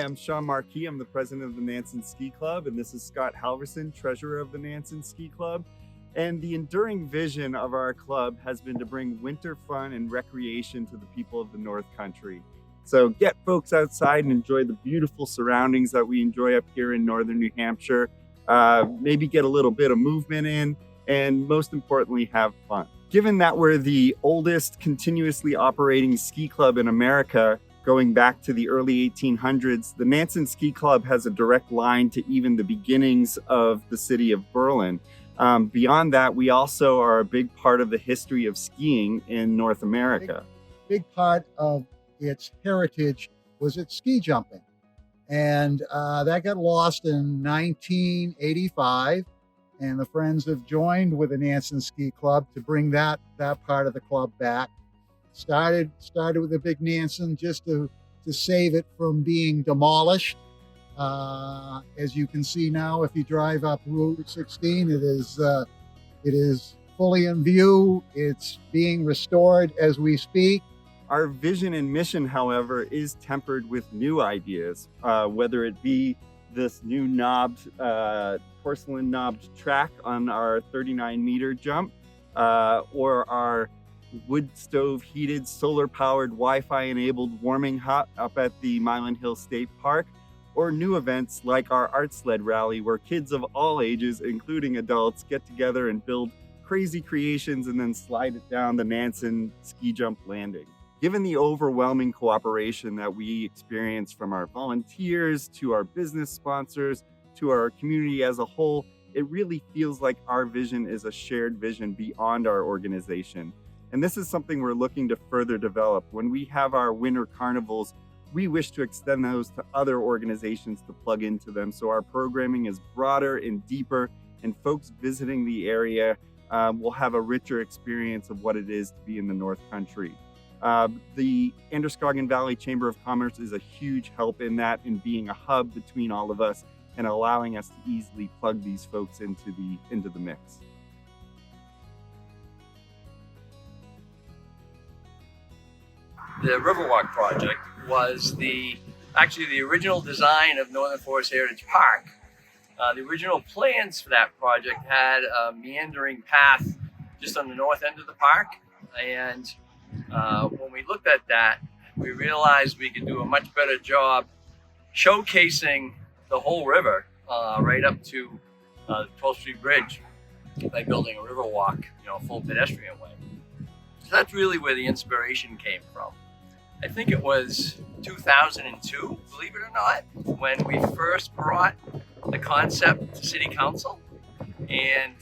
am Sean Marquis. I'm the president of the Nansen Ski Club, and this is Scott Halverson, treasurer of the Nansen Ski Club. And the enduring vision of our club has been to bring winter fun and recreation to the people of the North Country. So get folks outside and enjoy the beautiful surroundings that we enjoy up here in northern New Hampshire. Maybe get a little bit of movement in, and most importantly, have fun. Given that we're the oldest continuously operating ski club in America, going back to the early 1800s, the Nansen Ski Club has a direct line to even the beginnings of the city of Berlin. Beyond that, we also are a big part of the history of skiing in North America. Big part of its heritage was its ski jumping. And that got lost in 1985. And the Friends have joined with the Nansen Ski Club to bring that part of the club back. Started with the big Nansen just to save it from being demolished. As you can see now, if you drive up Route 16, it is fully in view. It's being restored as we speak. Our vision and mission, however, is tempered with new ideas, whether it be this new porcelain knobbed track on our 39-meter jump, or our wood stove heated solar powered Wi-Fi enabled warming hut up at the Mylan Hill State Park, or new events like our art sled rally, where kids of all ages, including adults, get together and build crazy creations and then slide it down the Nansen ski jump landing. Given the overwhelming cooperation that we experience from our volunteers to our business sponsors to our community as a whole, it really feels like our vision is a shared vision beyond our organization. And this is something we're looking to further develop. When we have our winter carnivals, we wish to extend those to other organizations to plug into them. So our programming is broader and deeper, and folks visiting the area will have a richer experience of what it is to be in the North Country. The Androscoggin Valley Chamber of Commerce is a huge help in that, in being a hub between all of us and allowing us to easily plug these folks into the mix. The Riverwalk project was actually the original design of Northern Forest Heritage Park. The original plans for that project had a meandering path just on the north end of the park, and when we looked at that, we realized we could do a much better job showcasing the whole river right up to the 12th Street Bridge by building a river walk, a full pedestrian way. So that's really where the inspiration came from. I think it was 2002, believe it or not, when we first brought the concept to City Council, and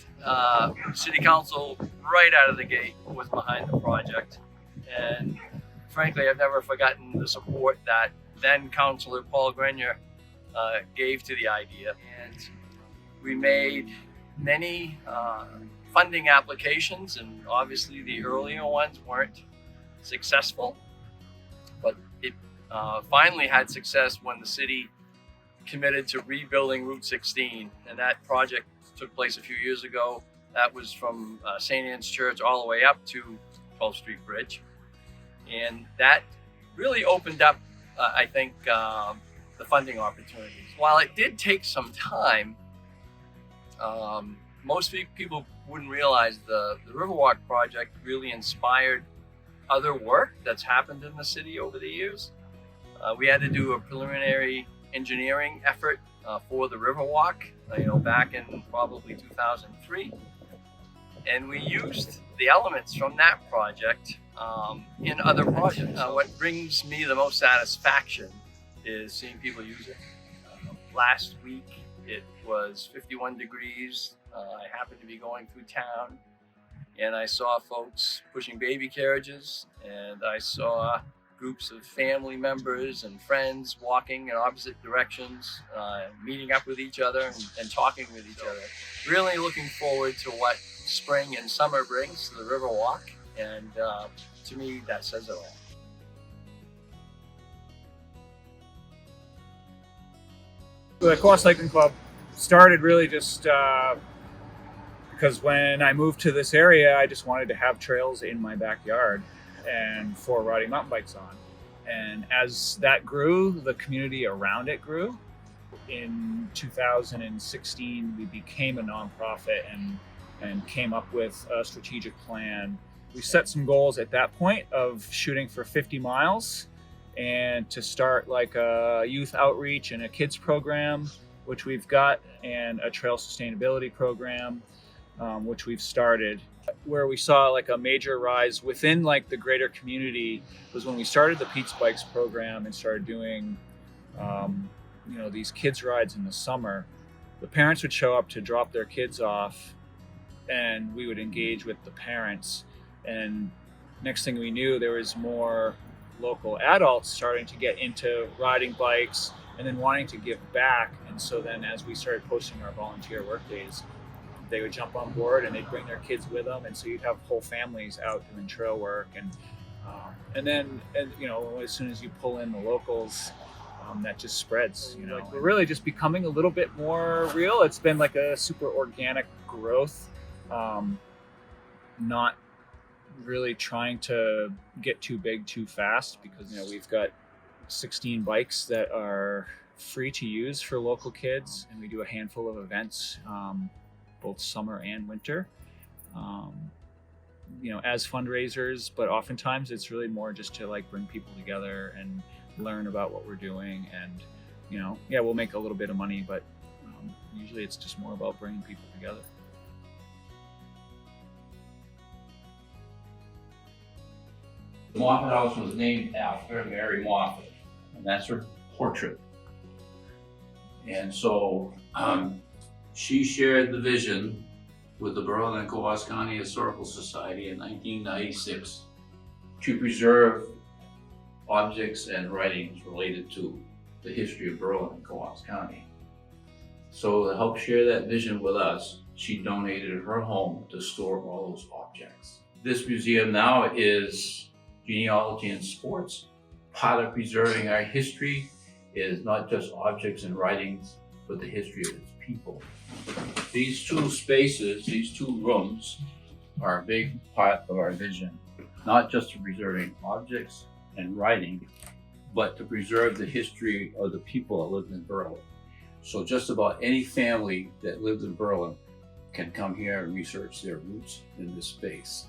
City Council right out of the gate was behind the project. And frankly, I've never forgotten the support that then Councilor Paul Grenier gave to the idea. And we made many funding applications, and obviously the earlier ones weren't successful, but it finally had success when the city committed to rebuilding Route 16, and that project took place a few years ago. That was from St. Anne's Church all the way up to 12th Street Bridge. And that really opened up, I think, the funding opportunities. While it did take some time, most people wouldn't realize the Riverwalk project really inspired other work that's happened in the city over the years. We had to do a preliminary engineering effort for the Riverwalk, back in probably 2003. And we used the elements from that project in other projects. What brings me the most satisfaction is seeing people use it. Last week it was 51 degrees. I happened to be going through town, and I saw folks pushing baby carriages, and I saw groups of family members and friends walking in opposite directions, meeting up with each other and talking with each other. Really looking forward to what spring and summer brings to the Riverwalk, and to me, that says it all. The Coast Hiking Club started really just because when I moved to this area, I just wanted to have trails in my backyard and for riding mountain bikes on. And as that grew, the community around it grew. In 2016, we became a nonprofit and came up with a strategic plan. We set some goals at that point of shooting for 50 miles and to start like a youth outreach and a kids program, which we've got, and a trail sustainability program, which we've started. Where we saw like a major rise within like the greater community was when we started the Pete's Bikes program and started doing these kids rides in the summer. The parents would show up to drop their kids off and we would engage with the parents, and next thing we knew there was more local adults starting to get into riding bikes and then wanting to give back. And so then as we started posting our volunteer work days, they would jump on board and they'd bring their kids with them, and so you'd have whole families out doing trail work. And then as soon as you pull in the locals, that just spreads. Like we're really just becoming a little bit more real. It's been like a super organic growth, not really trying to get too big too fast, because we've got 16 bikes that are free to use for local kids, and we do a handful of events, both summer and winter, as fundraisers. But oftentimes it's really more just to like bring people together and learn about what we're doing. And we'll make a little bit of money, but usually it's just more about bringing people together. The Moffat House was named after Mary Moffat, and that's her portrait. And so she shared the vision with the Berlin and Coos County Historical Society in 1996 to preserve objects and writings related to the history of Berlin and Coos County. So to help share that vision with us, she donated her home to store all those objects. This museum now is genealogy and sports. Part of preserving our history is not just objects and writings, but the history of its people. These two spaces, these two rooms, are a big part of our vision, not just for preserving objects and writing, but to preserve the history of the people that lived in Berlin. So just about any family that lived in Berlin can come here and research their roots in this space.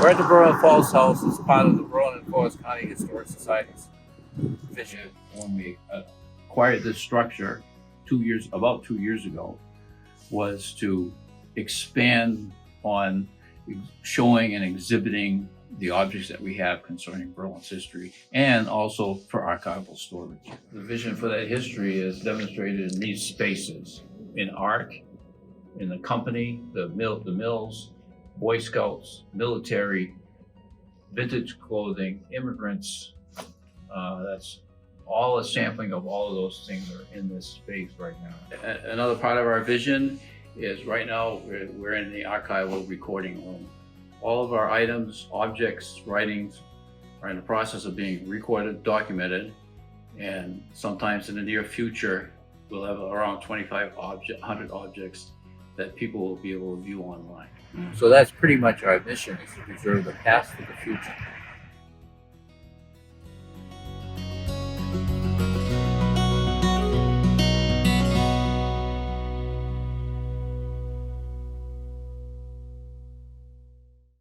We're at the Berlin Falls House as part of the Berlin and Coos County Historic Society's vision. When we acquired this structure about 2 years ago, was to expand on showing and exhibiting the objects that we have concerning Berlin's history, and also for archival storage. The vision for that history is demonstrated in these spaces: in art, in the company, the mills, Boy Scouts, military, vintage clothing, immigrants. That's all a sampling of all of those things are in this space right now. Another part of our vision is right now we're in the archival recording room. All of our items, objects, writings are in the process of being recorded, documented, and sometimes in the near future we'll have around 2,500 objects that people will be able to view online. So that's pretty much our mission, is to preserve the past for the future.